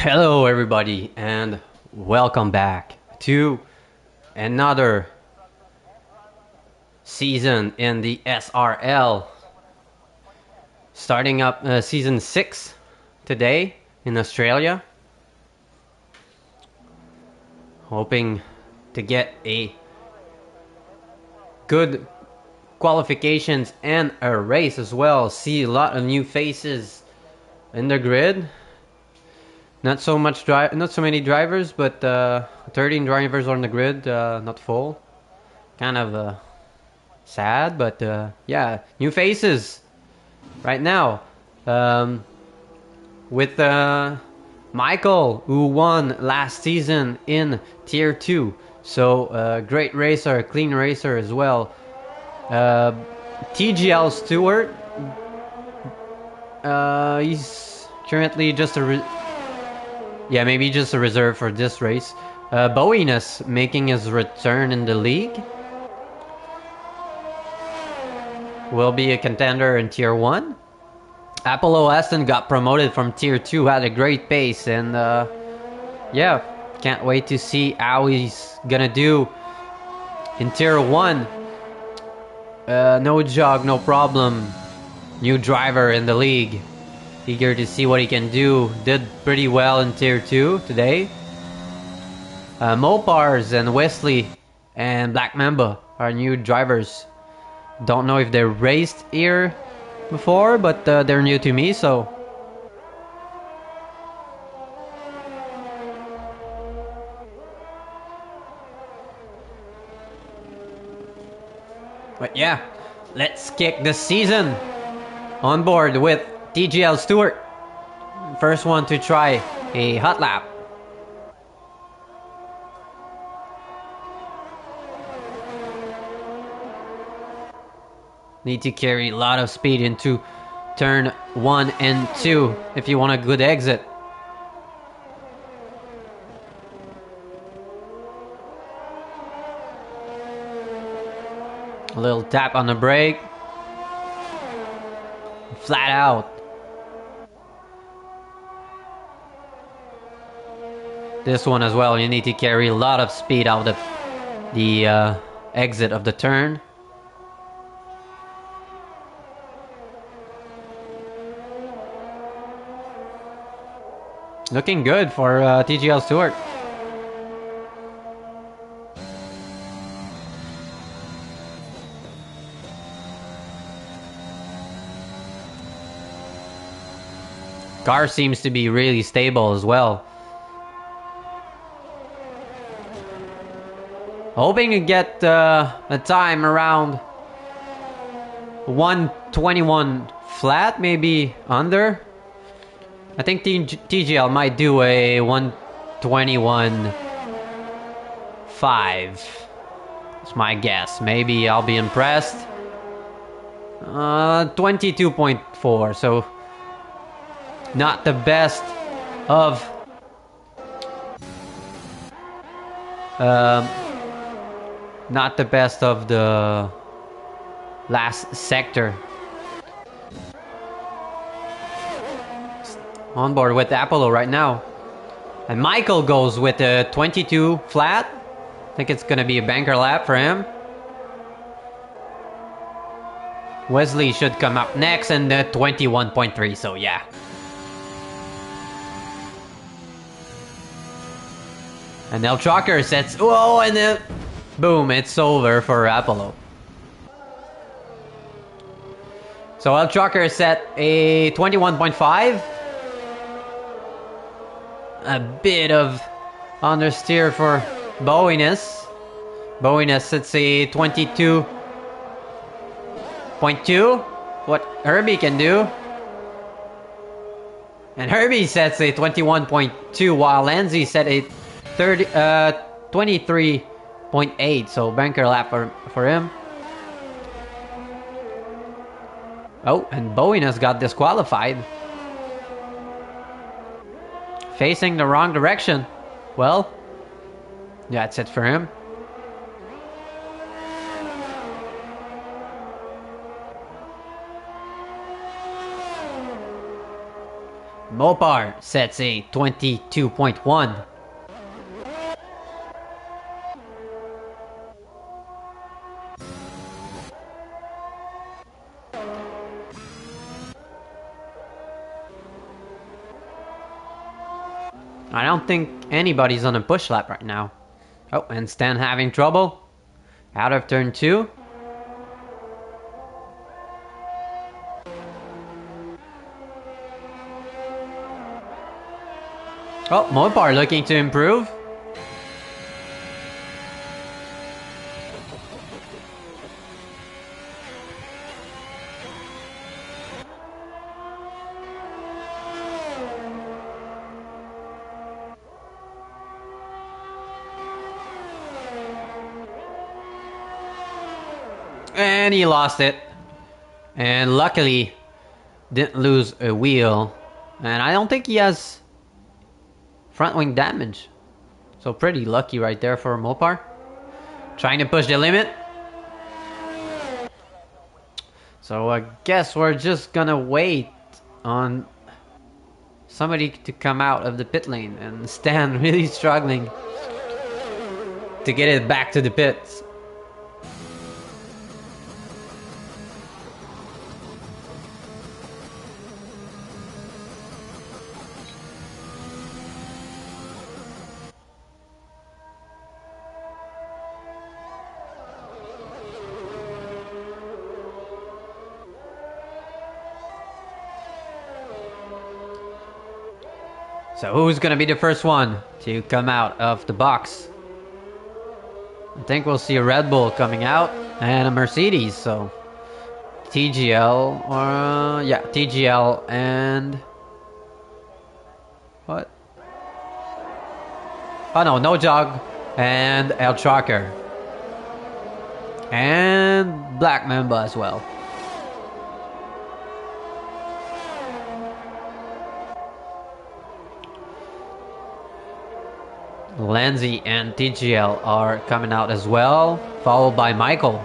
Hello, everybody, and welcome back to another season in the SRL. Starting up season 6 today in Australia. Hoping to get a good qualifications and a race as well. See a lot of new faces in the grid. Not so many drivers, but 13 drivers on the grid, not full. Kind of sad, but yeah, new faces right now. With Michael, who won last season in Tier 2. So great racer, clean racer as well. TGL Stewart, he's currently just maybe just a reserve for this race. Bowiness making his return in the league. Will be a contender in Tier 1. Apollo Aston got promoted from Tier 2, had a great pace, and yeah, can't wait to see how he's gonna do in Tier 1. No jog, no problem. New driver in the league. Eager to see what he can do. Did pretty well in Tier 2 today. Mopars and Wesley and Black Mamba are new drivers. Don't know if they raced here before, but they're new to me, so. But yeah, let's kick the season on board with TGL Stewart. First one to try a hot lap. Need to carry a lot of speed into turn 1 and 2 if you want a good exit. A little tap on the brake. Flat out. This one as well, you need to carry a lot of speed out of the exit of the turn. Looking good for TGL Stewart. Car seems to be really stable as well. Hoping to get a time around 121 flat, maybe under. I think TGL might do a 121.5. That's my guess. Maybe I'll be impressed. 22.4, so not the best of the last sector. On board with Apollo right now. And Michael goes with a 22 flat. I think it's going to be a banker lap for him. Wesley should come up next and the 21.3, so yeah. And El Trucker sets, whoa, and then boom, it's over for Apollo. So El Trucker set a 21.5. A bit of understeer for Bowiness. Bowiness sets a 22.2. What Herbie can do. And Herbie sets a 21.2 while Lanzi set a 23.8. So banker lap for him. Oh, and Bowiness got disqualified. Facing the wrong direction. Well, that's it for him. Mopar sets a 22.1. I don't think anybody's on a push lap right now. Oh, and Stan having trouble. Out of turn 2. Oh, Mopar looking to improve. And he lost it. And luckily, didn't lose a wheel. And I don't think he has front wing damage. So pretty lucky right there for Mopar. Trying to push the limit. So I guess we're just gonna wait on somebody to come out of the pit lane. And Stan really struggling to get it back to the pits. So who's gonna be the first one to come out of the box? I think we'll see a Red Bull coming out and a Mercedes. So TGL or yeah, TGL and what? Oh no, No Jog and El Tracker and Black Mamba as well. Lanzi and TGL are coming out as well, followed by Michael.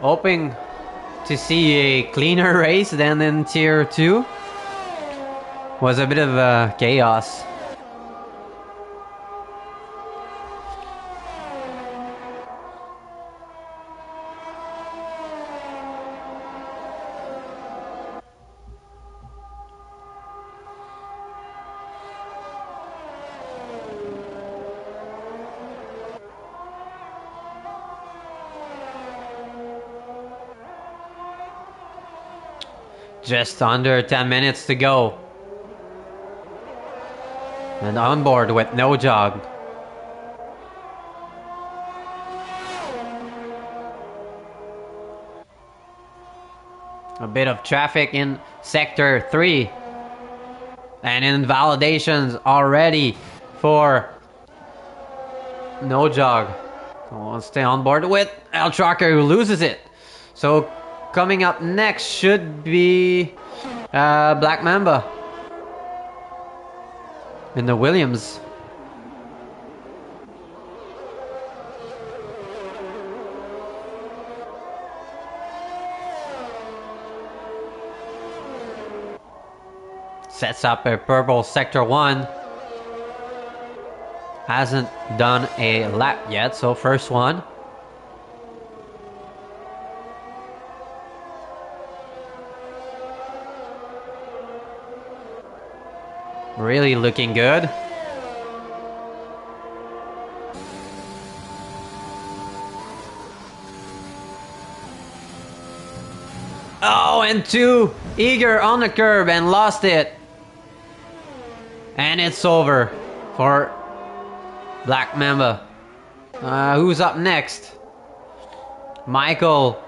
Hoping to see a cleaner race than in Tier 2. Was a bit of chaos. Just under 10 minutes to go. And on board with No Jog. A bit of traffic in Sector 3. And invalidations already for No Jog. So we'll stay on board with El Tracker, who loses it. So coming up next should be Black Mamba. In the Williams. Sets up a purple Sector 1. Hasn't done a lap yet, so first one. Really looking good. Oh, and too eager on the curb and lost it. And it's over for Black Mamba. Who's up next? Michael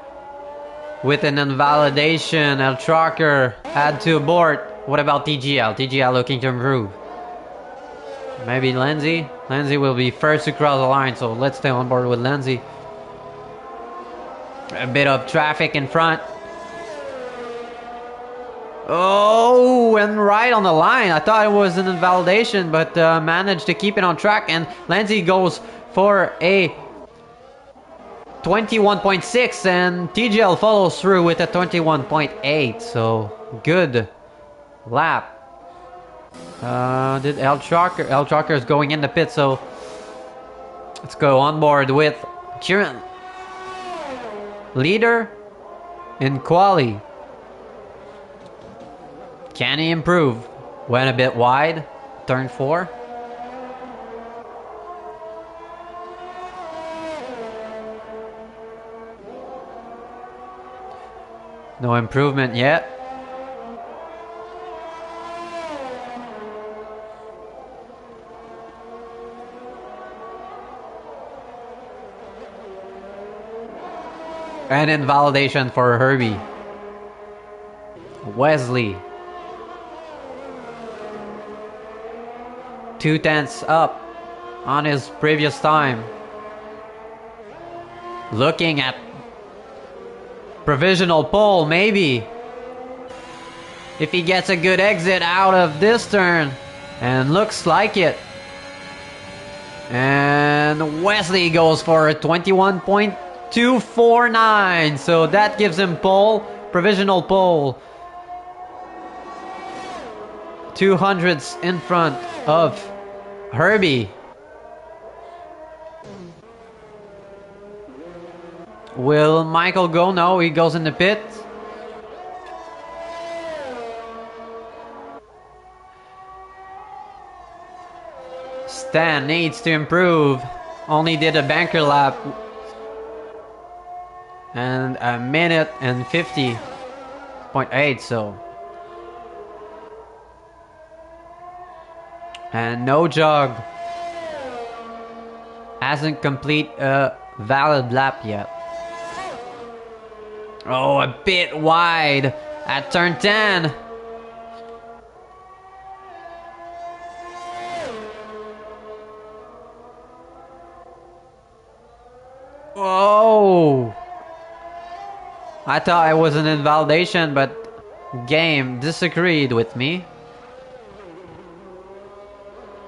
with an invalidation. El Tracker had to abort. What about TGL? TGL looking to improve. Maybe Lenzi? Lenzi will be first to cross the line, so let's stay on board with Lenzi. A bit of traffic in front. Oh, and right on the line. I thought it was an invalidation, but managed to keep it on track. And Lindsay goes for a 21.6, and TGL follows through with a 21.8. So good lap. Did L Trucker is going in the pit, so let's go on board with current leader in quali. Can he improve? Went a bit wide, turn 4. No improvement yet. And invalidation for Herbie. Wesley. 2/10 up on his previous time. Looking at provisional pole, maybe. If he gets a good exit out of this turn. And looks like it. And Wesley goes for a 21.249. So that gives him pole, provisional pole. 200s in front of Herbie. Will Michael go? No, he goes in the pit. Stan needs to improve. Only did a banker lap. And a minute and 50.8, so. And no jog. Hasn't complete a valid lap yet. Oh, a bit wide at turn 10. Whoa. I thought it was an invalidation, but game disagreed with me.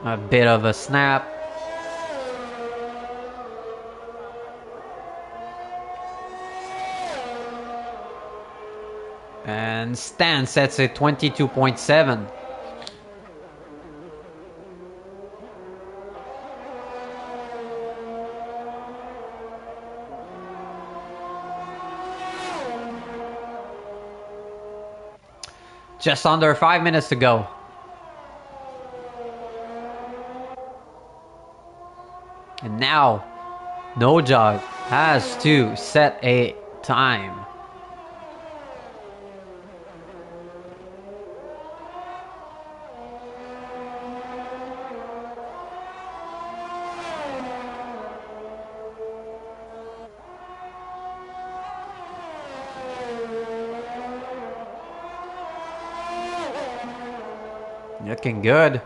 A bit of a snap. And Stan sets it 22.7. Just under 5 minutes to go. And now, No Jog has to set a time. Looking good.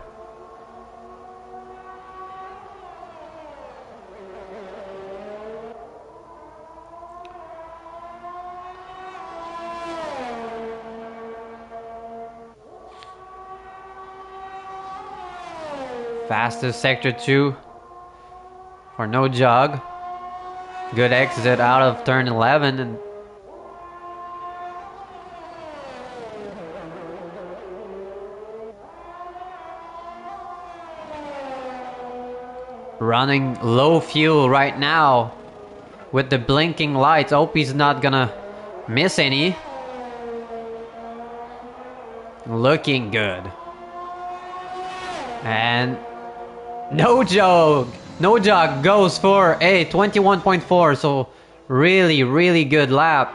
Fastest sector 2 for No Jog. Good exit out of turn 11 and running low fuel right now with the blinking lights. Hope he's not gonna miss any. Looking good. And No Jog goes for a 21.4, so really good lap.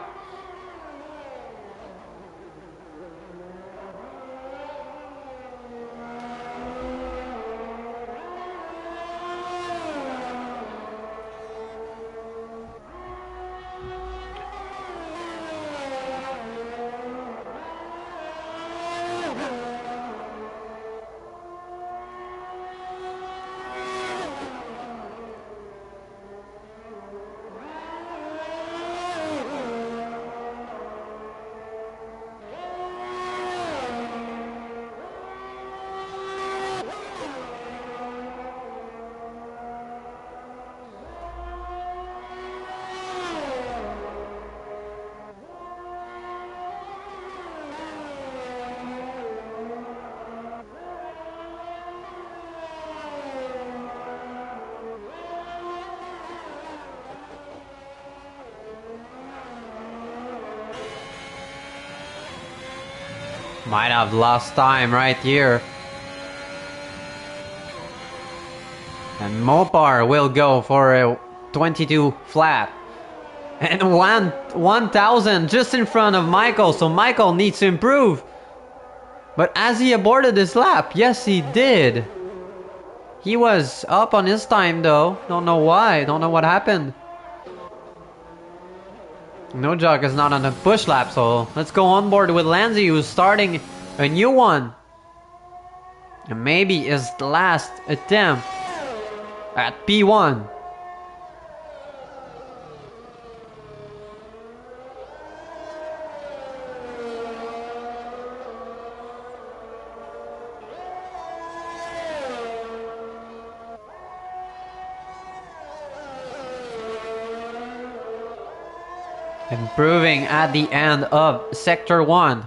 Might have lost time right here. And Mopar will go for a 22 flat. And 1,000 just in front of Michael, so Michael needs to improve. But as he aborted his lap, yes he did. He was up on his time though. Don't know why, don't know what happened. No Jog is not on a push lap, so let's go on board with Lanzi, who's starting a new one. And maybe his last attempt at P1. Improving at the end of Sector 1.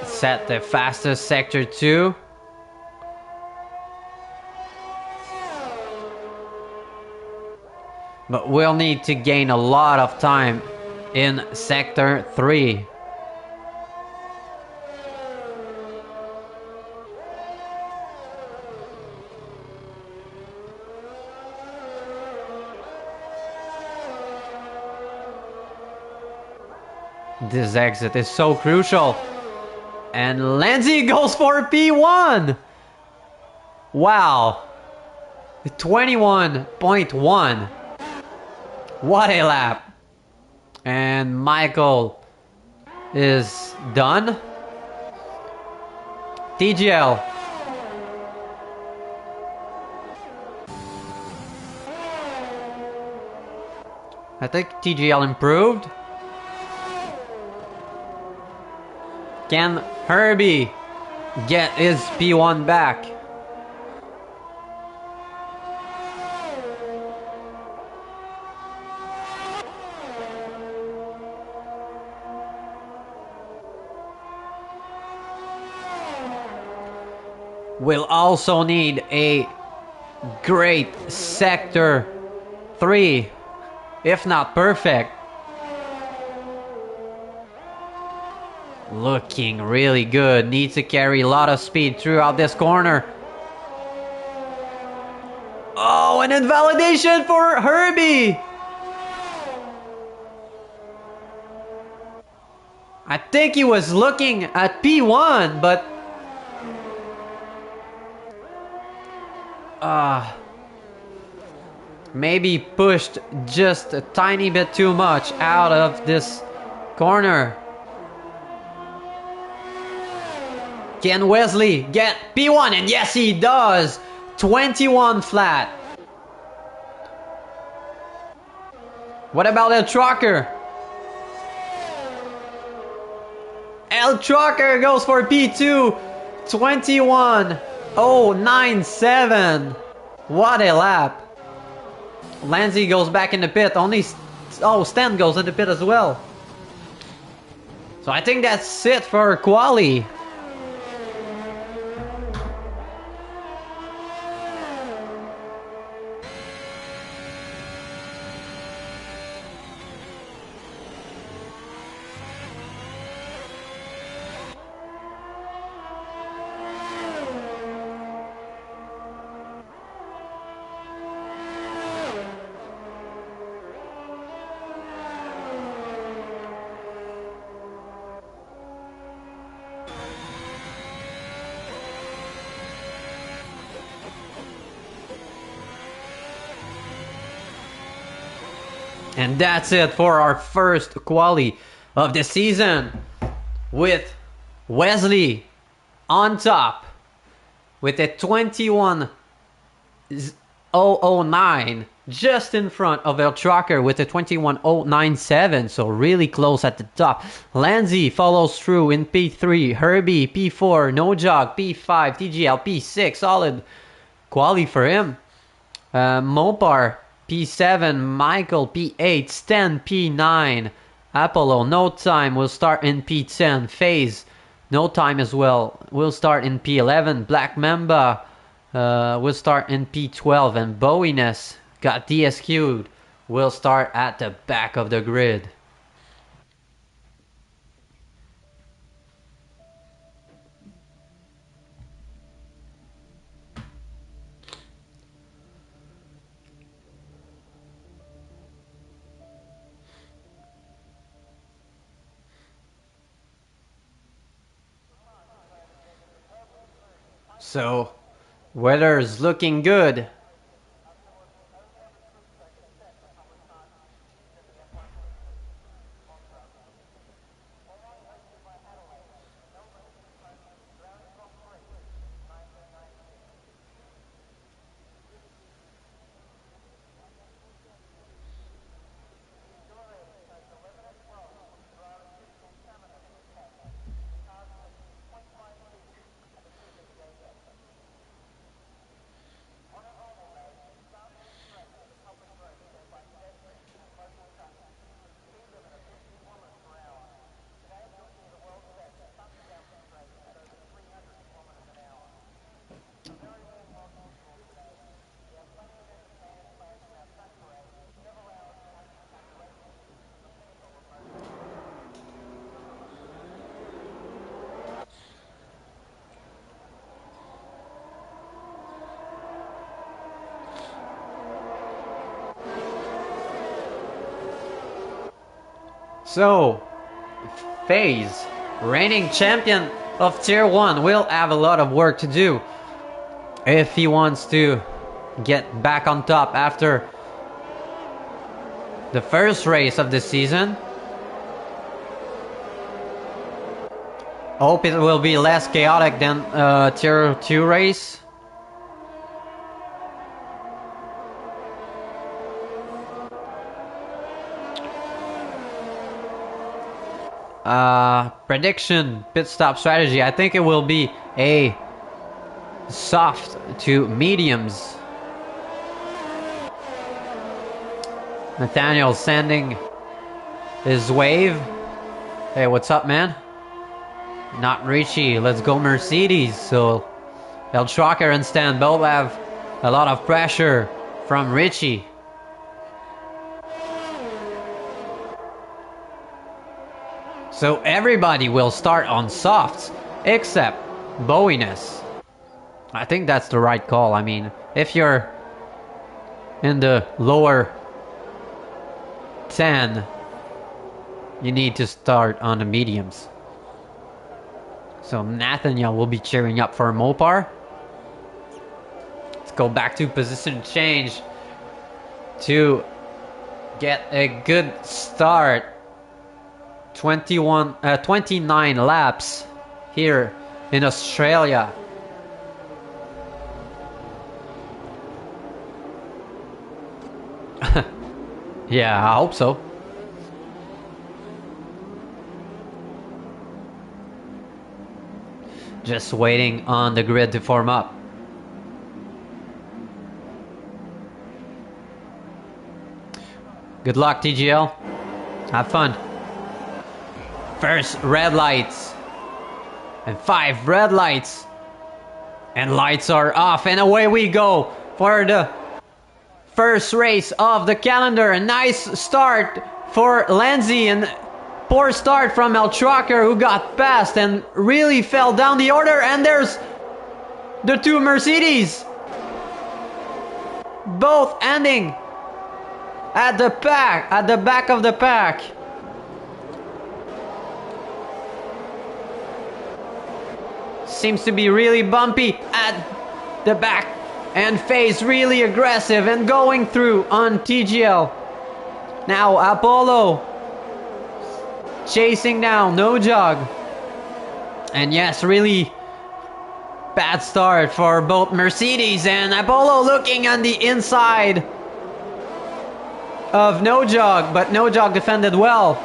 Set the fastest Sector 2. But we'll need to gain a lot of time in Sector 3. This exit is so crucial. And Lanzi goes for P1! Wow. 21.1. What a lap. And Michael is done. TGL. I think TGL improved. Can Herbie get his P1 back? We'll also need a great Sector 3, if not perfect. Looking really good. Needs to carry a lot of speed throughout this corner. Oh, an invalidation for Herbie! I think he was looking at P1, but maybe pushed just a tiny bit too much out of this corner. Can Wesley get P1? And yes, he does! 21 flat. What about El Trucker? El Trucker goes for P2. 21.097. What a lap. Lanzi goes back in the pit. Stan goes in the pit as well. So I think that's it for quali. And that's it for our first quali of the season, with Wesley on top with a 21.009, just in front of El Trucker with a 21.097, so really close at the top. Lanzi follows through in P3, Herbie P4, No Jog P5, TGL P6, solid quali for him. Mopar P7, Michael P8, Stan P9, Apollo no time will start in P10, FaZe No Time as well will start in P11. Black Mamba will start in P12. And Bowiness got DSQ'd. Will start at the back of the grid. So, weather's looking good. So, FaZe, reigning champion of Tier 1, will have a lot of work to do if he wants to get back on top after the first race of the season. Hope it will be less chaotic than Tier 2 race. Prediction, pit stop strategy. I think it will be a soft to mediums. Nathaniel sending his wave. Hey, what's up, man? Not Richie. Let's go Mercedes. So El Trucker and Stan both have a lot of pressure from Richie. So everybody will start on softs except Bowiness. I think that's the right call. I mean, if you're in the lower 10, you need to start on the mediums. So Nathaniel will be cheering up for Mopar. Let's go back to position change to get a good start. 29 laps here in Australia. Yeah, I hope so. Just waiting on the grid to form up. Good luck, TGL. Have fun. First red lights. And 5 red lights. And lights are off. And away we go for the first race of the calendar. A nice start for Lindsay. And poor start from El Trucker, who got past and really fell down the order. And there's the 2 Mercedes. Both ending at the back of the pack. Seems to be really bumpy at the back. And FaZe really aggressive and going through on TGL. Now Apollo chasing down No Jog. And yes, really bad start for both Mercedes, and Apollo looking on the inside of No Jog, but No Jog defended well.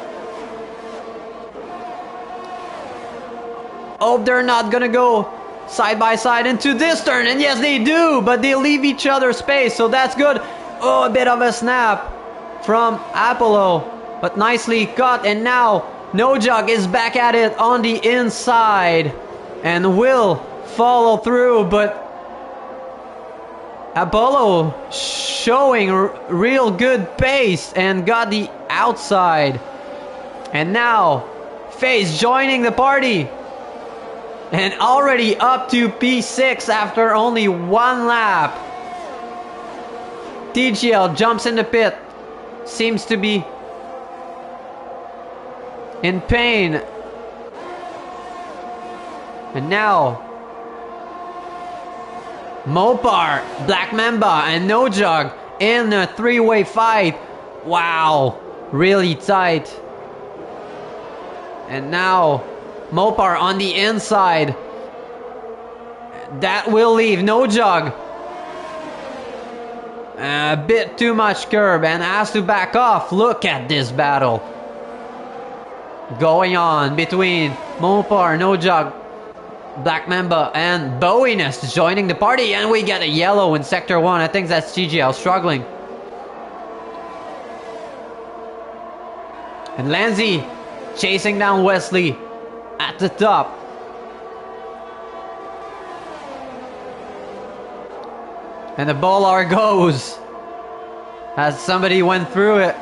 Hope they're not gonna go side by side into this turn, and yes they do, but they leave each other space, so that's good. Oh, a bit of a snap from Apollo, but nicely cut. And now No Jug is back at it on the inside and will follow through, but Apollo showing real good pace and got the outside. And now FaZe joining the party and already up to P6 after only one lap. TGL jumps in the pit, seems to be in pain. And now Mopar, Black Mamba and No Jug in a three-way fight. Wow, really tight. And now Mopar on the inside. That will leave No Jug a bit too much curb and has to back off. Look at this battle going on between Mopar, No Jug, Black Mamba and Bowiness joining the party, and we get a yellow in Sector 1. I think that's TGL struggling. And Lanzi chasing down Wesley at the top. And the Bolar goes as somebody went through it.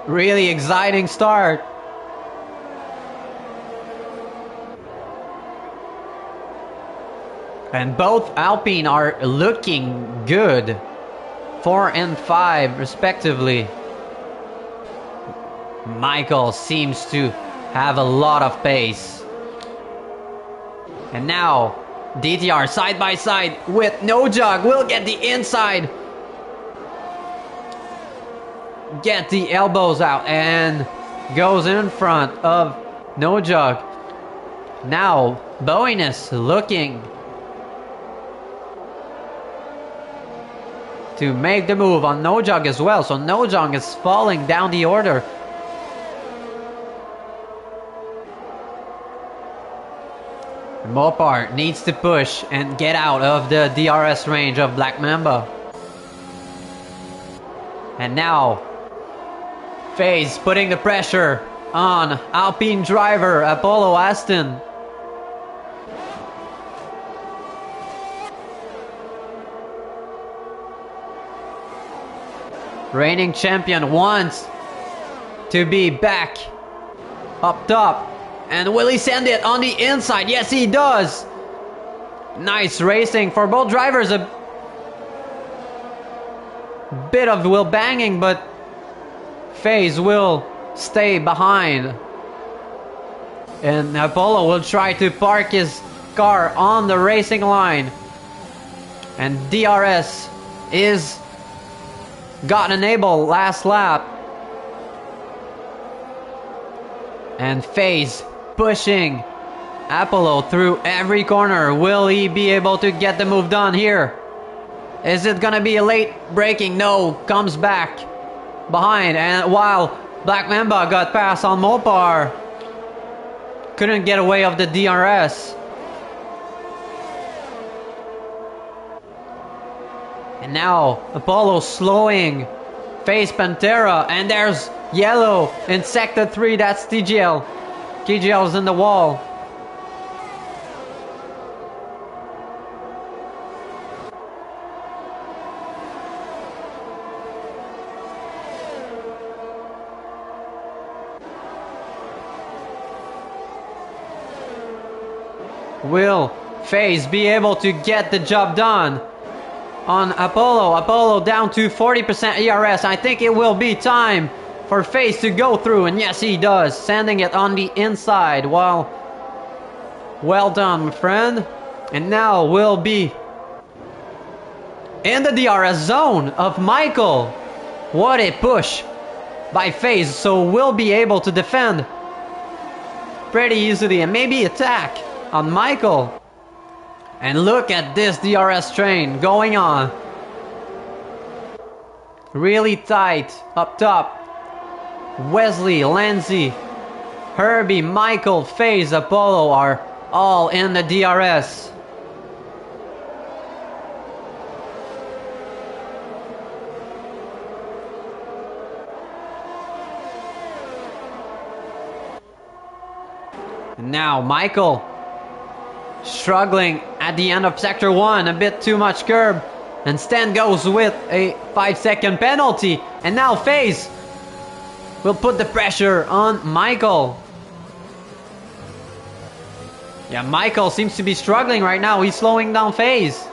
Really exciting start. And both Alpine are looking good. 4 and 5 respectively. Michael seems to have a lot of pace. And now DTR side by side with No Jug will get the inside. Get the elbows out and goes in front of No Jug. Now Bowiness looking to make the move on No Jug as well. So No Jug is falling down the order. Mopar needs to push and get out of the DRS range of Black Mamba. And now FaZe putting the pressure on Alpine driver Apollo Aston. Reigning champion wants to be back up top. And will he send it on the inside? Yes, he does. Nice racing for both drivers. A bit of wheel banging, but FaZe will stay behind. And Apollo will try to park his car on the racing line. And DRS is got enabled last lap. And FaZe pushing Apollo through every corner. Will he be able to get the move done here? Is it gonna be a late braking? No, comes back behind. And while Black Mamba got past on Mopar, couldn't get away of the DRS. And now Apollo slowing FaZe Pantera, and there's yellow in Sector 3. That's TGL. TGL's in the wall. Will FaZe be able to get the job done on Apollo? Apollo down to 40% ERS. I think it will be time for FaZe to go through, and yes, he does, sending it on the inside. Well done, my friend. And now we'll be in the DRS zone of Michael. What a push by FaZe, so we'll be able to defend pretty easily and maybe attack on Michael. And look at this DRS train going on. Really tight up top. Wesley, Lanzi, Herbie, Michael, FaZe, Apollo are all in the DRS. And now Michael struggling at the end of sector 1, a bit too much curb. And Stan goes with a 5-second penalty. And now FaZe will put the pressure on Michael. Yeah, Michael seems to be struggling right now. He's slowing down FaZe.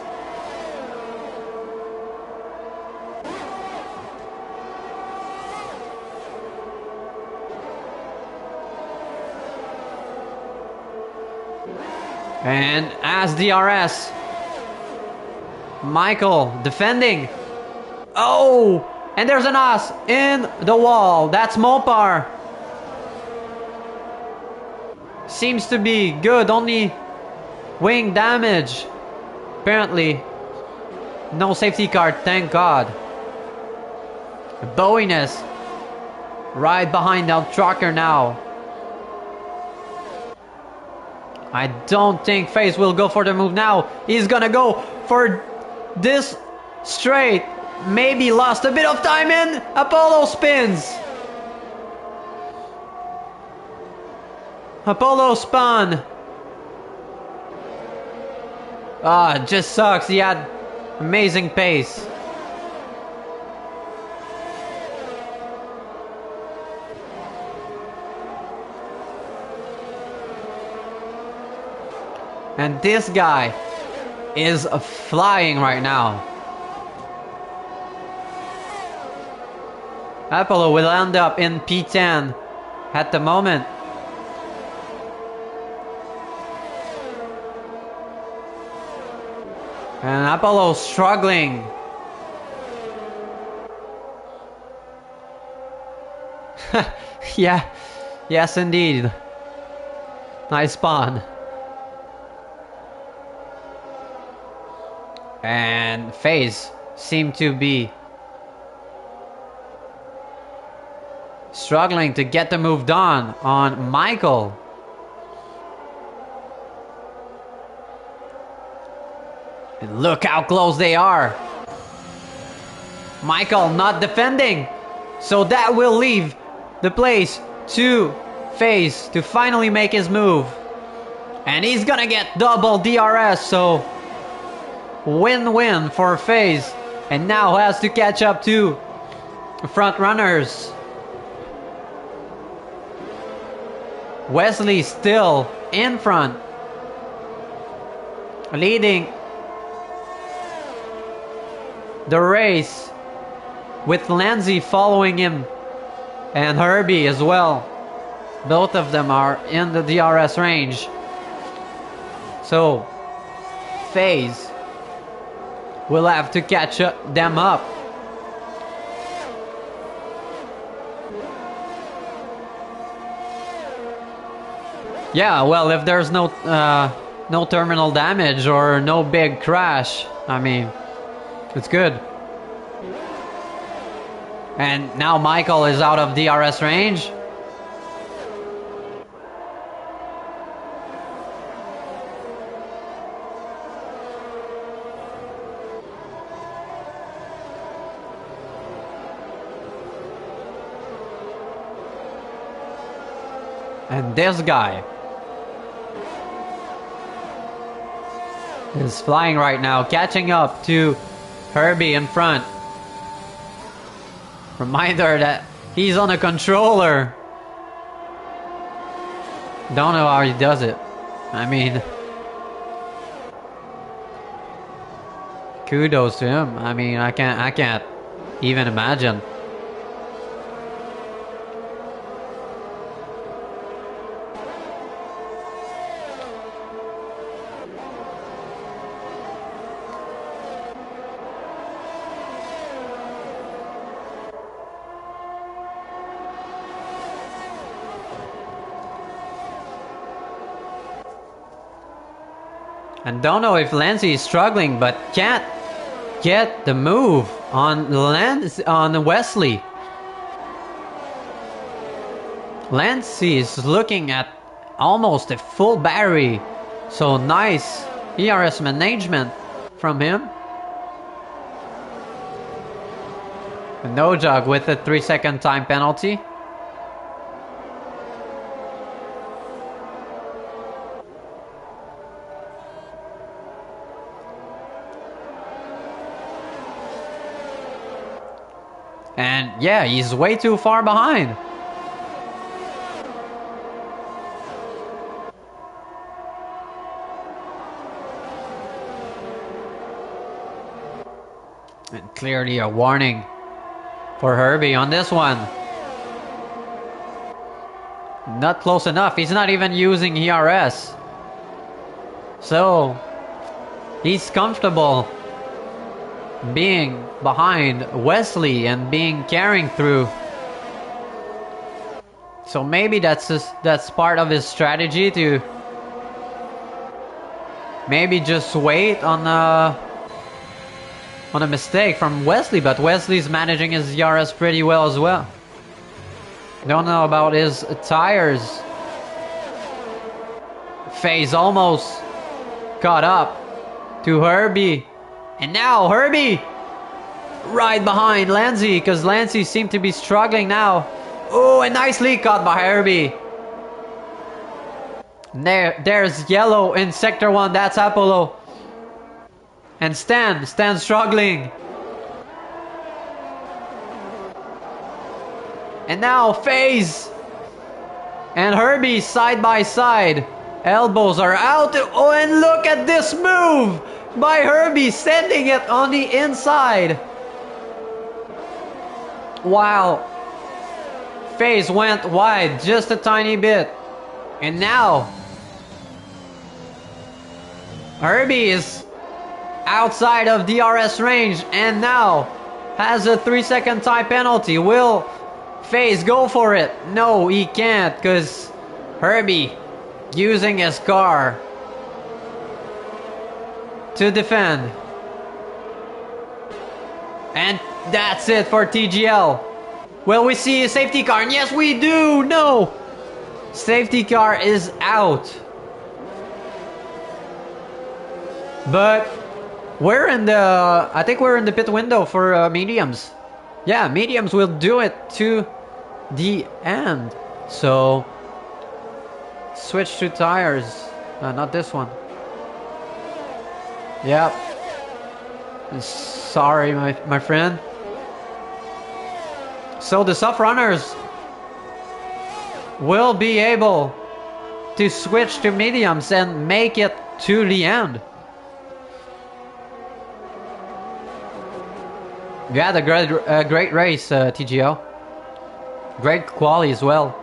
And as DRS, Michael defending. Oh, and there's an ass in the wall. That's Mopar. Seems to be good, only wing damage. Apparently, no safety car, thank God. Bowiness right behind our trucker now. I don't think FaZe will go for the move now. He's gonna go for this straight. Maybe lost a bit of time in. Apollo spins. Apollo spun. Ah, it just sucks. He had amazing pace. And this guy is flying right now. Apollo will end up in P10 at the moment. And Apollo struggling. Yeah, yes indeed. Nice spawn. And FaZe seem to be struggling to get the move done on Michael. And look how close they are. Michael not defending. So that will leave the place to FaZe to finally make his move. And he's gonna get double DRS, so win-win for FaZe. And now has to catch up to front runners. Wesley still in front, leading the race, with Lindsay following him and Herbie as well. Both of them are in the DRS range. So FaZe will have to catch them up. Yeah, well, if there's no terminal damage or no big crash, I mean, it's good. And now Michael is out of DRS range. And this guy is flying right now, catching up to Herbie in front. Reminder that he's on a controller. Don't know how he does it. I mean, kudos to him. I mean, I can't even imagine. And don't know if Lindsay is struggling, but can't get the move on Wesley. Lindsay is looking at almost a full battery. So nice ERS management from him. And no jog with a 3-second time penalty. And yeah, he's way too far behind. And clearly a warning for Herbie on this one. Not close enough. He's not even using ERS. So he's comfortable being behind Wesley and being carrying through. So maybe that's part of his strategy to maybe just wait on a mistake from Wesley, but Wesley's managing his ERS pretty well as well. Don't know about his tires. FaZe almost caught up to Herbie. And now Herbie right behind Lanzi, because Lanzi seemed to be struggling now. Oh, and nicely caught by Herbie. There's yellow in sector 1. That's Apollo. And Stan struggling. And now FaZe and Herbie side by side. Elbows are out. Oh, and look at this move by Herbie, sending it on the inside. Wow. FaZe went wide just a tiny bit. And now Herbie is outside of DRS range and now has a 3-second time penalty. Will FaZe go for it? No, he can't, because Herbie using his car to defend. And that's it for TGL. Will we see a safety car? And yes, we do. No, safety car is out. But we're in the, I think we're in the pit window for mediums. Yeah, mediums will do it to the end. So switch to tires. Not this one. Yep. Sorry, my friend. So the soft runners will be able to switch to mediums and make it to the end. You had a great race, TGL. Great quality as well.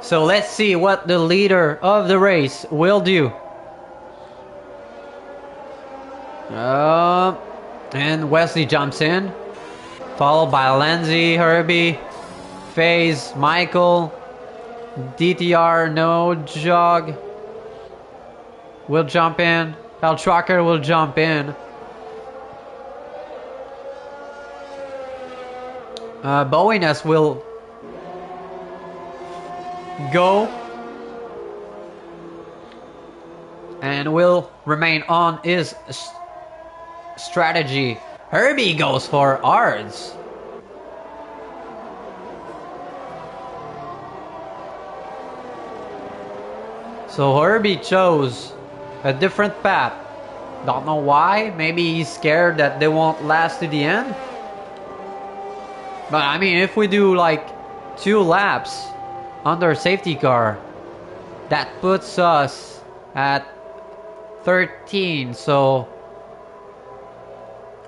So let's see what the leader of the race will do. And Wesley jumps in, followed by Lenzi, Herbie, FaZe, Michael, DTR, No Jog will jump in. El Trucker will jump in. Bowiness will go and will remain on his strategy. Herbie goes for Ards. So Herbie chose a different path. Don't know why. Maybe he's scared that they won't last to the end. But I mean, if we do like 2 laps under safety car, that puts us at 13. So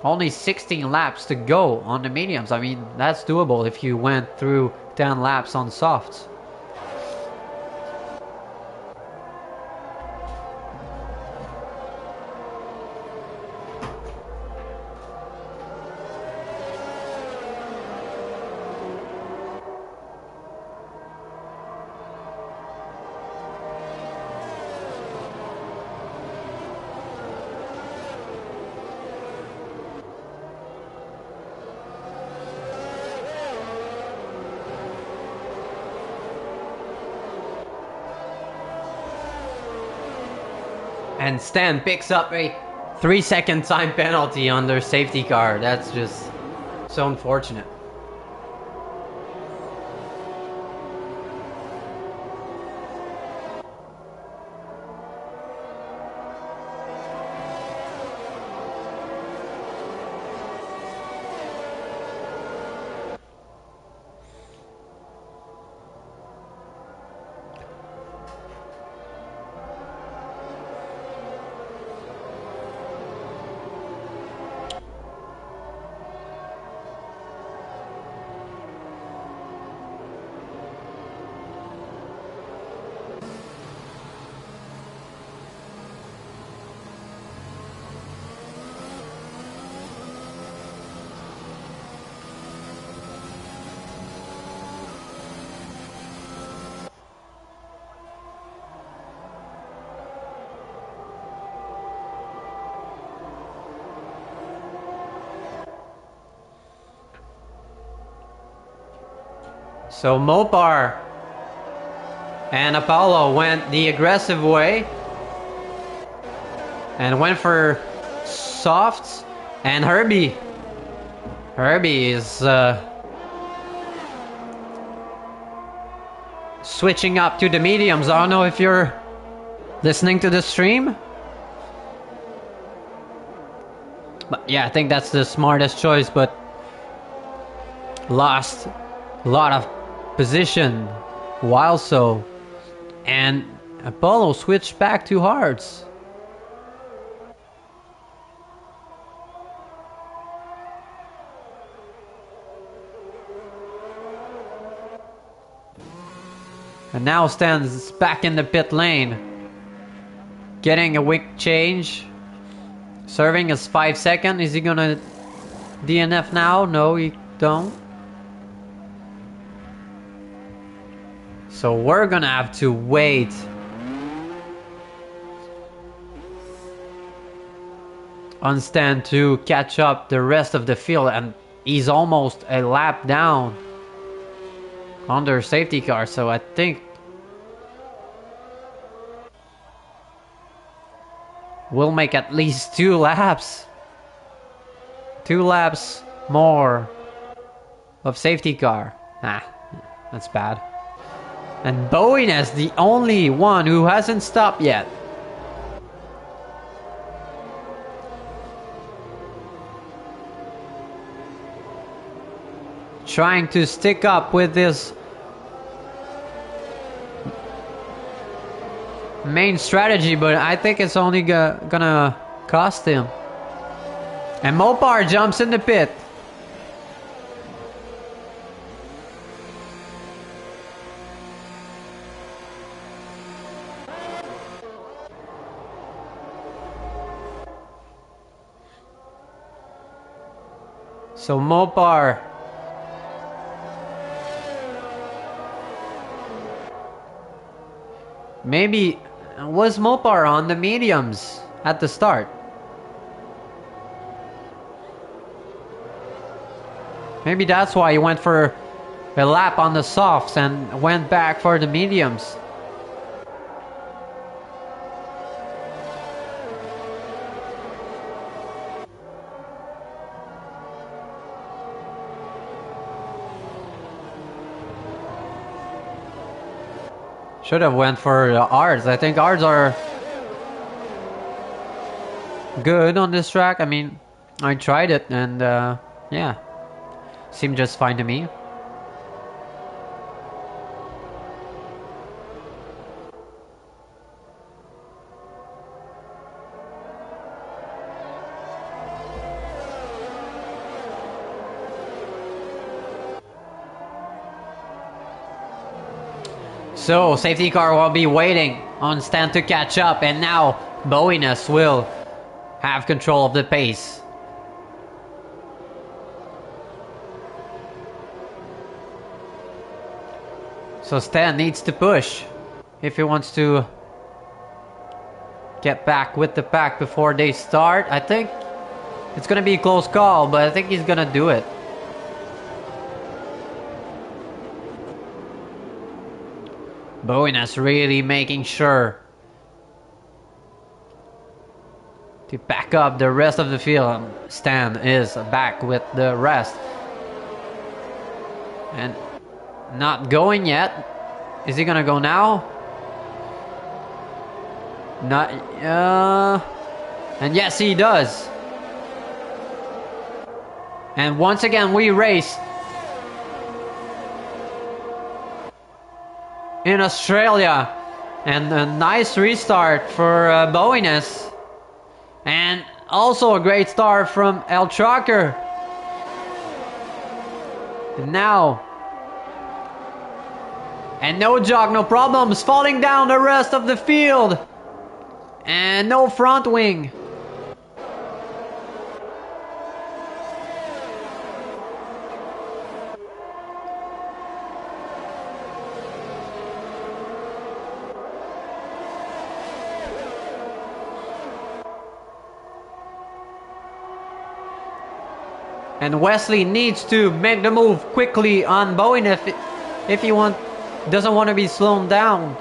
only 16 laps to go on the mediums. I mean, that's doable if you went through 10 laps on softs. And Stan picks up a 3-second time penalty on their safety car. That's just so unfortunate. So Mopar and Apollo went the aggressive way and went for softs, and Herbie is switching up to the mediums. I don't know if you're listening to the stream, but yeah, I think that's the smartest choice, but lost a lot of position while so, and Apollo switched back to hards. And now stands back in the pit lane, getting a wick change. Serving is 5 seconds. Is he gonna DNF now? No, he don't. So we're gonna have to wait. On stand to catch up the rest of the field, and he's almost a lap down under safety car, so I think we'll make at least 2 laps. 2 laps more of safety car. That's bad. And Boeing is the only one who hasn't stopped yet. Trying to stick up with this main strategy, but I think it's only gonna cost him. And Mopar jumps in the pit. So Mopar maybe was Mopar on the mediums at the start. Maybe that's why he went for a lap on the softs and went back for the mediums. Should have went for the Ards. I think Ards are good on this track. I mean, I tried it and yeah, seemed just fine to me. So, safety car will be waiting on stand to catch up, and now Boeing will have control of the pace. So Stan needs to push if he wants to get back with the pack before they start. I think it's gonna be a close call, but I think he's gonna do it. Boeing is really making sure to back up the rest of the field. Stan is back with the rest. And not going yet. Is he gonna go now? Not, and yes, he does. And once again, we race in Australia, and a nice restart for Boeing, and also a great start from El Trucker. And now, and no jog, no problems, falling down the rest of the field, and no front wing. And Wesley needs to make the move quickly on Boeing if he doesn't want to be slowed down.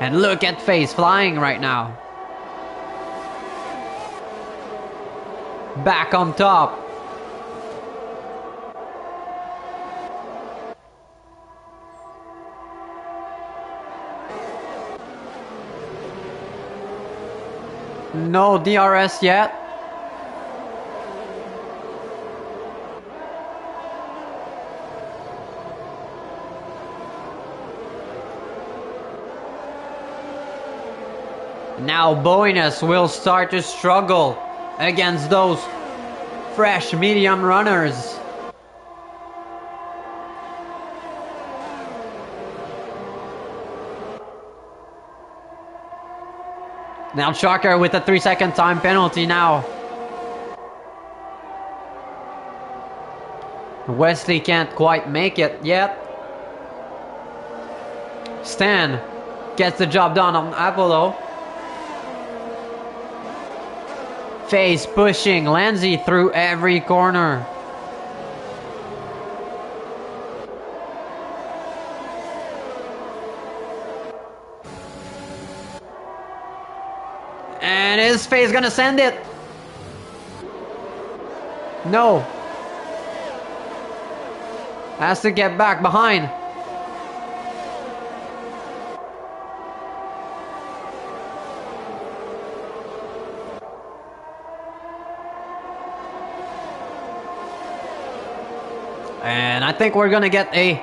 And look at FaZe flying right now. Back on top. No DRS yet. Now Boyness will start to struggle against those fresh medium runners. Now Shocker with a 3-second time penalty now. Wesley can't quite make it yet. Stan gets the job done on Apollo. FaZe pushing Lanzi through every corner. And is FaZe gonna send it? No. Has to get back behind. And I think we're gonna get a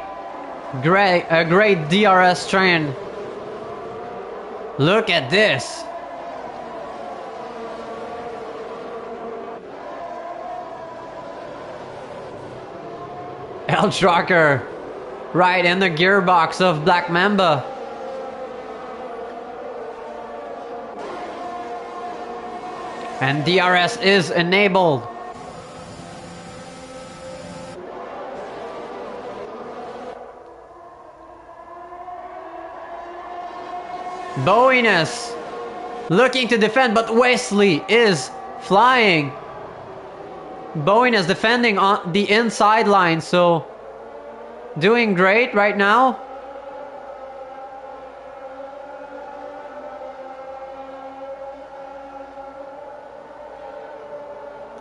great DRS train. Look at this. El Trucker right in the gearbox of Black Mamba. And DRS is enabled. Boyness looking to defend, but Wesley is flying. Boyness defending on the inside line, so doing great right now.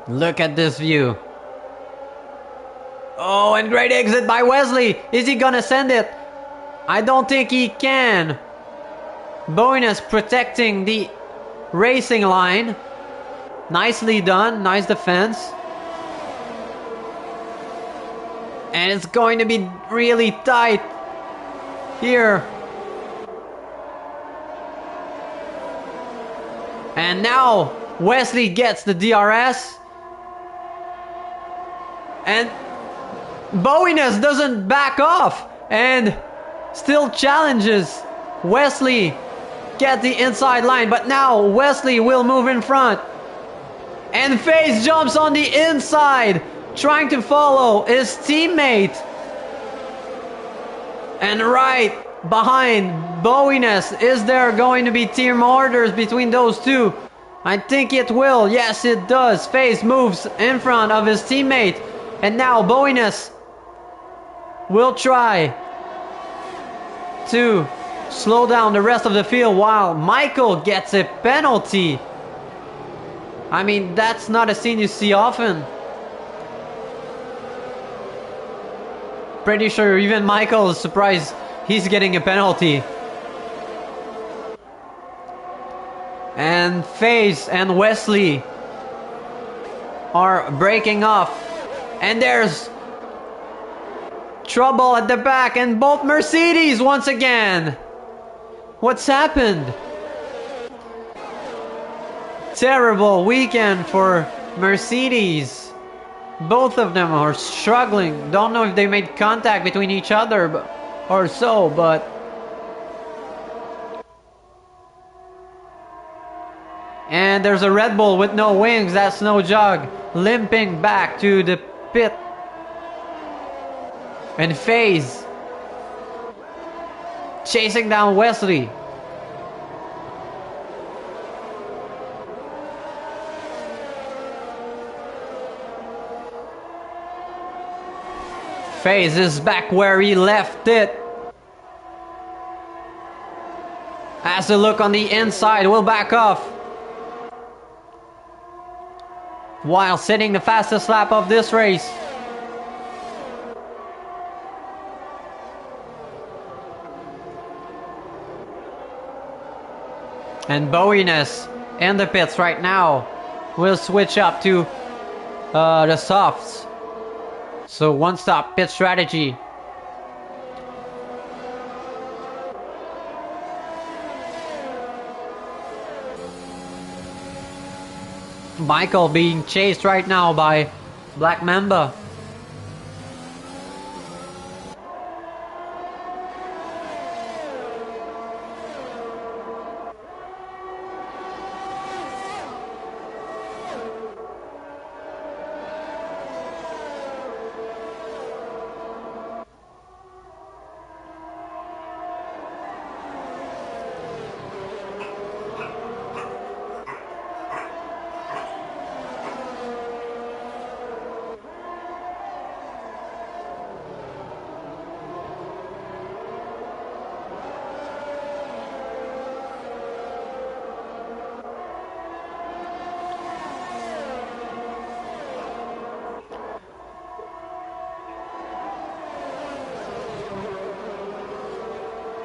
Look at this view. Oh, and great exit by Wesley. Is he gonna send it? I don't think he can. Boyness protecting the racing line. Nicely done, nice defense. And it's going to be really tight here. And now Wesley gets the DRS. And Boyness doesn't back off and still challenges Wesley. Get the inside line, but now Wesley will move in front. And FaZe jumps on the inside, trying to follow his teammate. And right behind Boyness, is there going to be team orders between those two? I think it will. Yes, it does. FaZe moves in front of his teammate. And now Boyness will try to slow down the rest of the field while Michael gets a penalty. I mean, that's not a scene you see often. Pretty sure even Michael is surprised he's getting a penalty. And FaZe and Wesley are breaking off. And there's trouble at the back, and both Mercedes once again. What's happened? Terrible weekend for Mercedes. Both of them are struggling. Don't know if they made contact between each other or so, but and there's a Red Bull with no wings. That's no jog, limping back to the pit. And FaZe chasing down Wesley. FaZe is back where he left it. Has a look on the inside, will back off. While sitting the fastest lap of this race. And Bowiness in the pits right now will switch up to the softs. So one stop pit strategy. Michael being chased right now by Black Mamba.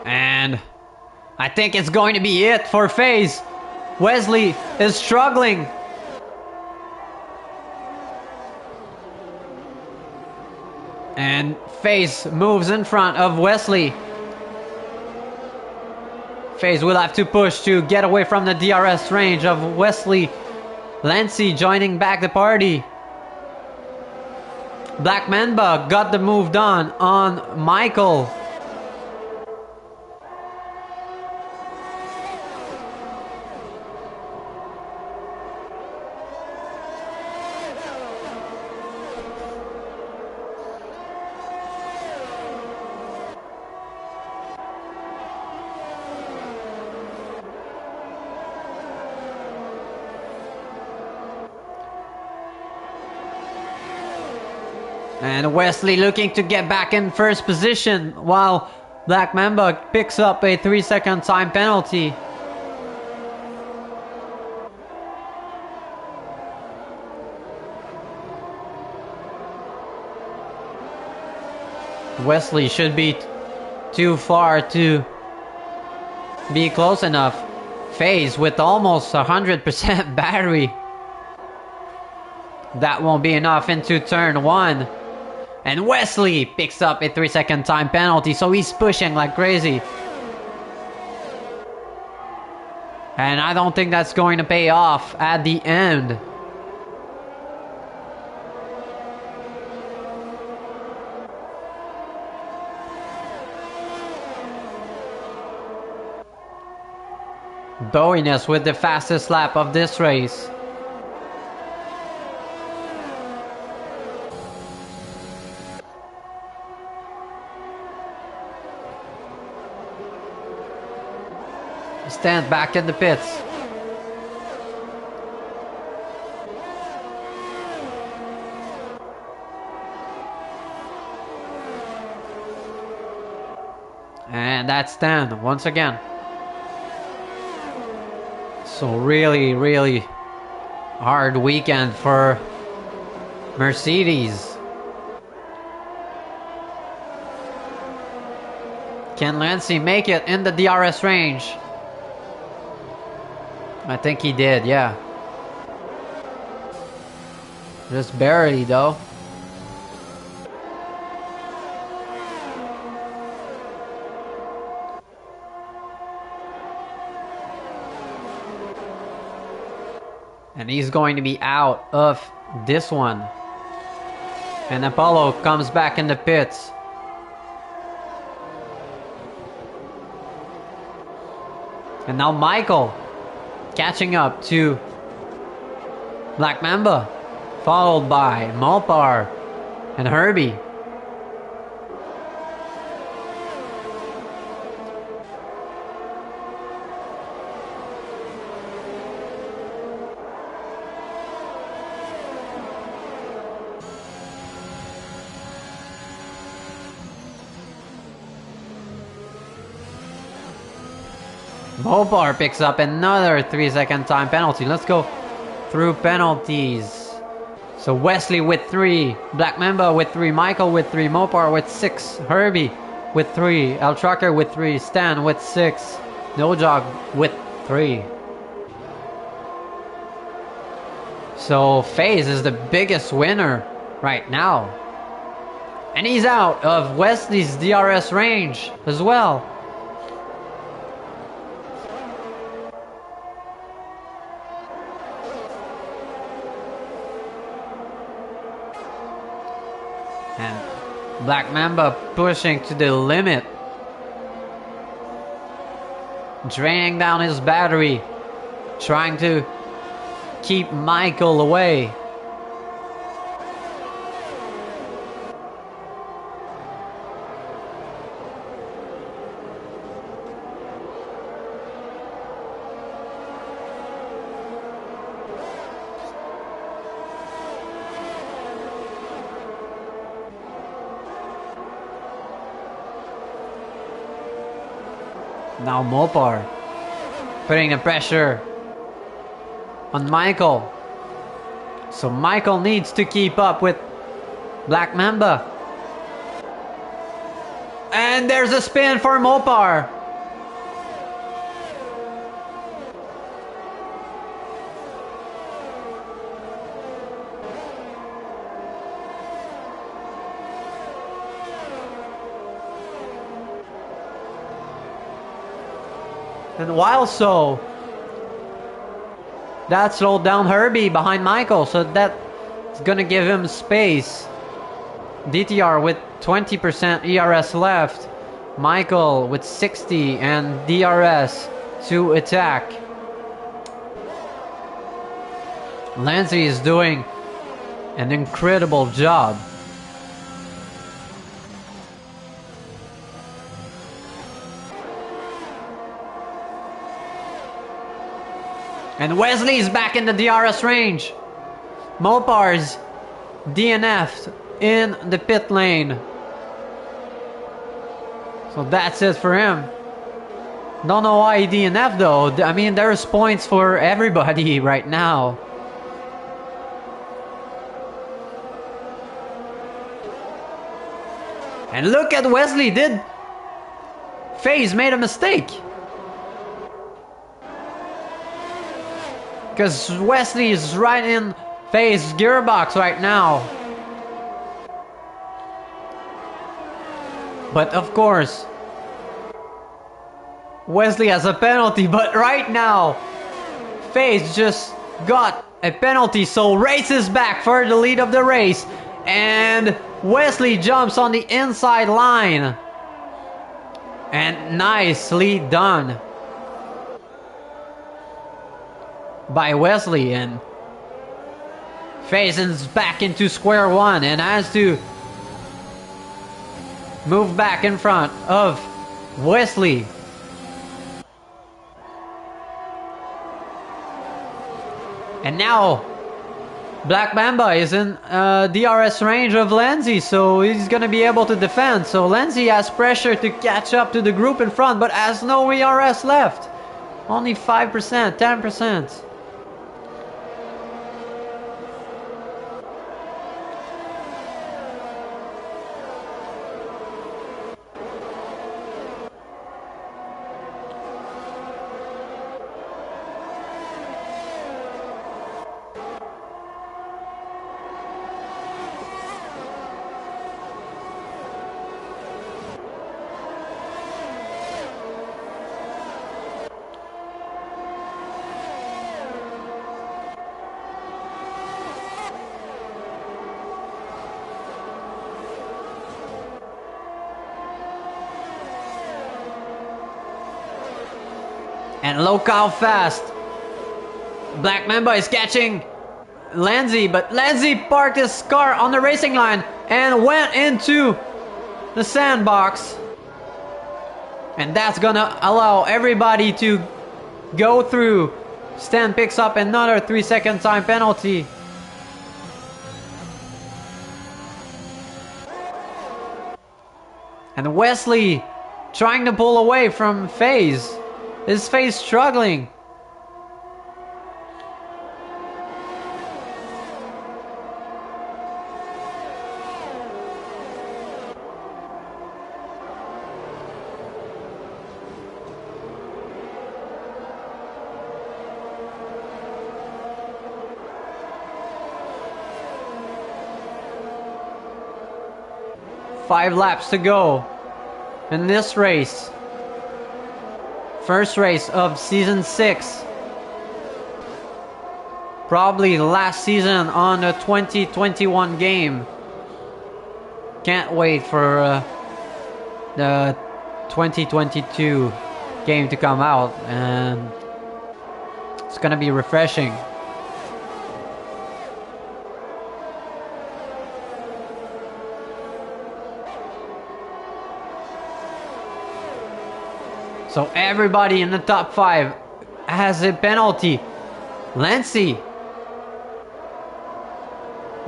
And I think it's going to be it for FaZe. Wesley is struggling. And FaZe moves in front of Wesley. FaZe will have to push to get away from the DRS range of Wesley. Lancy joining back the party. Black Mamba got the move done on Michael. And Wesley looking to get back in first position while Black Mamba picks up a 3-second time penalty. Wesley should be too far to be close enough. FaZe with almost 100% battery. That won't be enough into turn 1. And Wesley picks up a 3-second time penalty, so he's pushing like crazy. And I don't think that's going to pay off at the end. Bowiness with the fastest lap of this race. Stand back in the pits. And that's 10 once again. So really hard weekend for Mercedes. Can Lancy make it in the DRS range? I think he did, yeah. Just barely, though. And he's going to be out of this one. And Apollo comes back in the pits. And now Michael catching up to Black Mamba, followed by Mopar and Herbie. Mopar picks up another 3-second time penalty. Let's go through penalties. So Wesley with 3, Black Mamba with 3, Michael with 3, Mopar with 6, Herbie with 3, El Trucker with 3, Stan with 6, No Jog with 3. So FaZe is the biggest winner right now. And he's out of Wesley's DRS range as well. And Black Mamba pushing to the limit. Draining down his battery. Trying to keep Michael away. Now Mopar putting the pressure on Michael. So Michael needs to keep up with Black Mamba. And there's a spin for Mopar. And while so, that slowed down Herbie behind Michael, so that's gonna give him space. DTR with 20% ERS left, Michael with 60 and DRS to attack. Lindsay is doing an incredible job. And Wesley's back in the DRS range. Mopar's DNF'd in the pit lane. So that's it for him. Don't know why he DNF'd though. I mean, there's points for everybody right now. And look at Wesley, did FaZe made a mistake. Because Wesley is right in FaZe's gearbox right now. But of course, Wesley has a penalty. But right now, FaZe just got a penalty. So races back for the lead of the race. And Wesley jumps on the inside line. And nicely done by Wesley, and FaZe is back into square one and has to move back in front of Wesley. And now Black Mamba is in DRS range of Lindsay, so he's gonna be able to defend. So Lindsay has pressure to catch up to the group in front, but has no ERS left. Only 5%, 10%. And look how fast Black Mamba is catching Lindsay, but Lindsay parked his car on the racing line and went into the sandbox. And that's gonna allow everybody to go through. Stan picks up another 3-second time penalty. And Wesley trying to pull away from FaZe. His face struggling. Five laps to go in this race. First race of season 6. Probably last season on the 2021 game. Can't wait for the 2022 game to come out, and it's gonna be refreshing. So everybody in the top 5 has a penalty. Lancey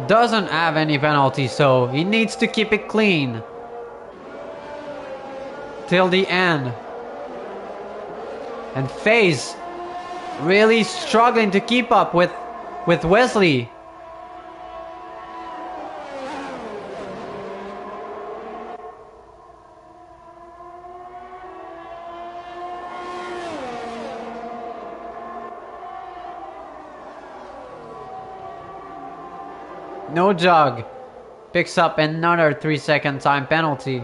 doesn't have any penalty, so he needs to keep it clean till the end. And FaZe really struggling to keep up with Wesley. No jog. Picks up another 3-second time penalty.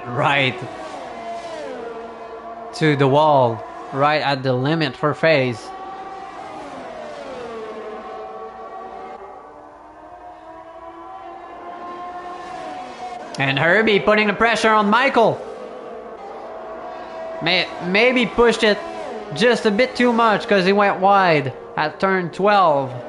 Right to the wall, right at the limit for FaZe. And Herbie putting the pressure on Michael. Maybe pushed it just a bit too much because he went wide at turn 12.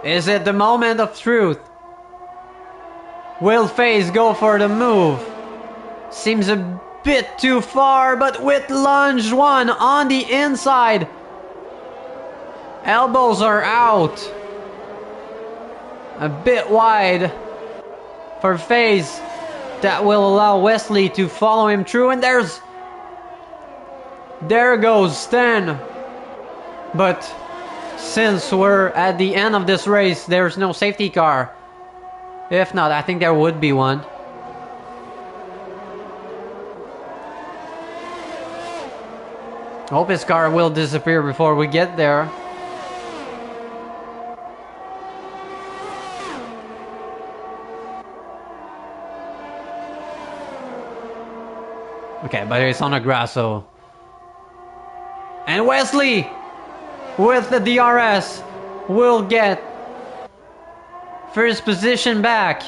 Is it the moment of truth? Will FaZe go for the move? Seems a bit too far, but with lunge 1 on the inside. Elbows are out. A bit wide for FaZe. That will allow Wesley to follow him through, and there goes 10. But since we're at the end of this race, there's no safety car. If not, I think there would be one. Hope his car will disappear before we get there. Okay, but it's on the grass, so... And Wesley, with the DRS, will get first position back.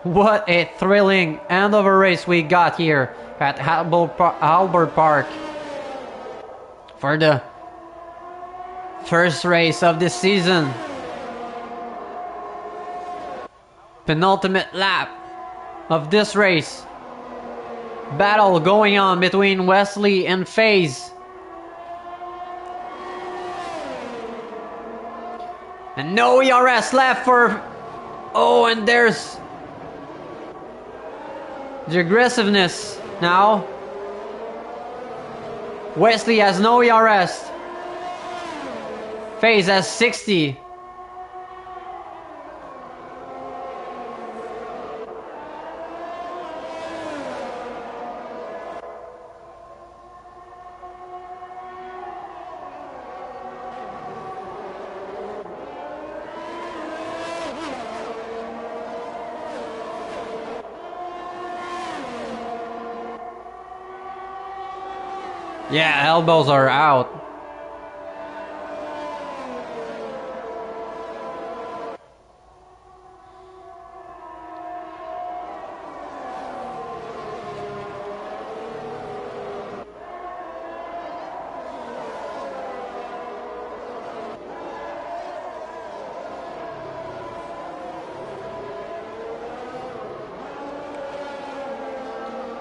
What a thrilling end of a race we got here at Albert Park for the first race of this season. Penultimate lap of this race. Battle going on between Wesley and FaZe. And no ERS left for... Oh, and there's the aggressiveness now. Wesley has no ERS. FaZe has 60. Yeah, elbows are out.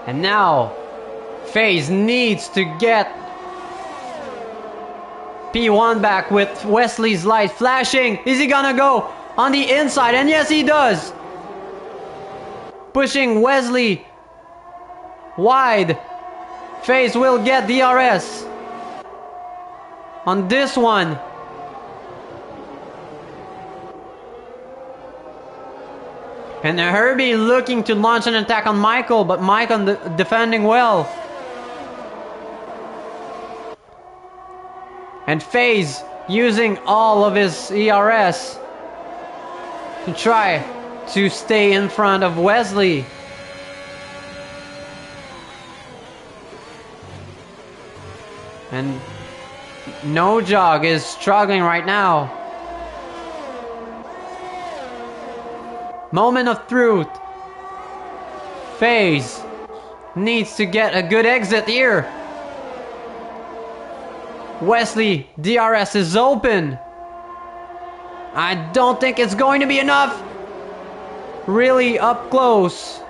And now, FaZe needs to get P1 back with Wesley's light flashing. Is he gonna go on the inside? And yes, he does. Pushing Wesley wide. FaZe will get DRS on this one. And Herbie looking to launch an attack on Michael, but Michael defending well. And FaZe using all of his ERS to try to stay in front of Wesley. And No Jog is struggling right now. Moment of truth. FaZe needs to get a good exit here. Wesley, DRS is open. I don't think it's going to be enough. Really up close.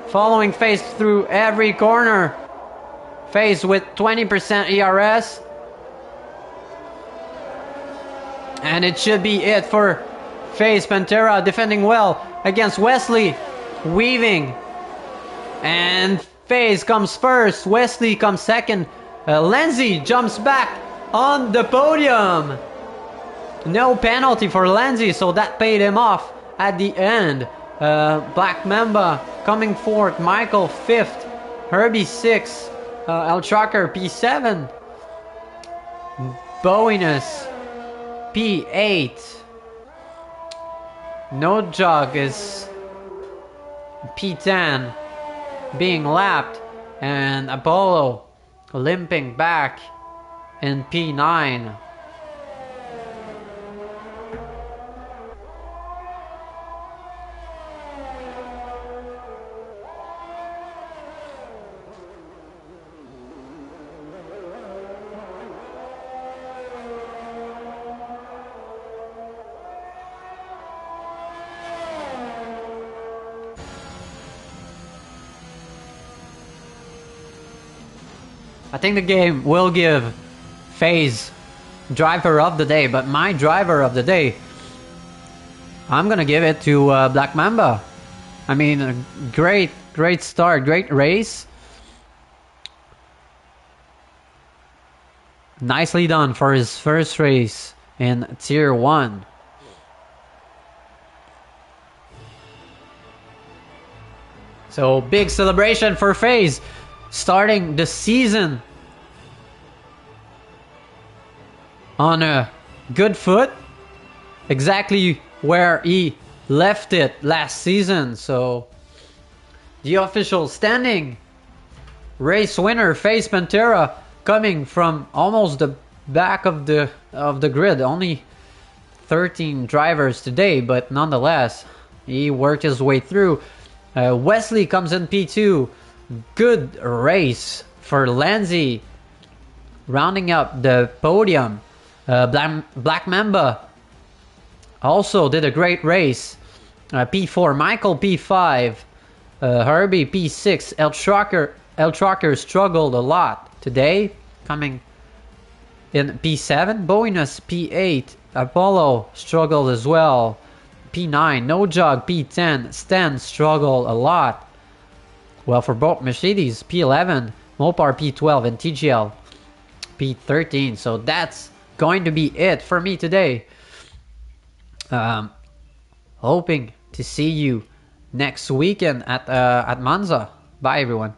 Following FaZe through every corner. FaZe with 20% ERS. And it should be it for FaZe. Pantera defending well against Wesley. Weaving. And FaZe comes first. Wesley comes second. Lenzy jumps back on the podium. No penalty for Lenzy, so that paid him off at the end. Black Mamba coming fourth. Michael fifth. Herbie sixth. El Trucker P7. Bowiness P8. No Jog is P10 being lapped, and Apollo limping back in P9. I think the game will give FaZe driver of the day, but my driver of the day, I'm gonna give it to Black Mamba. I mean, a great start, great race. Nicely done for his first race in Tier 1. So, big celebration for FaZe. Starting the season on a good foot, exactly where he left it last season. So the official standing: race winner FaZe Pantera, coming from almost the back of the grid. Only 13 drivers today, but nonetheless he worked his way through. Wesley comes in P2. Good race for Lenzy, rounding up the podium. Black Mamba also did a great race. P4, Michael P5, Herbie P6, El Trucker struggled a lot today, coming in P7. Bowiness P8, Apollo struggled as well. P9, No Jog P10, Stan struggled a lot. Well, for both Mercedes, P11, Mopar P12, and TGL P13. So that's going to be it for me today. Hoping to see you next weekend at Monza. Bye, everyone.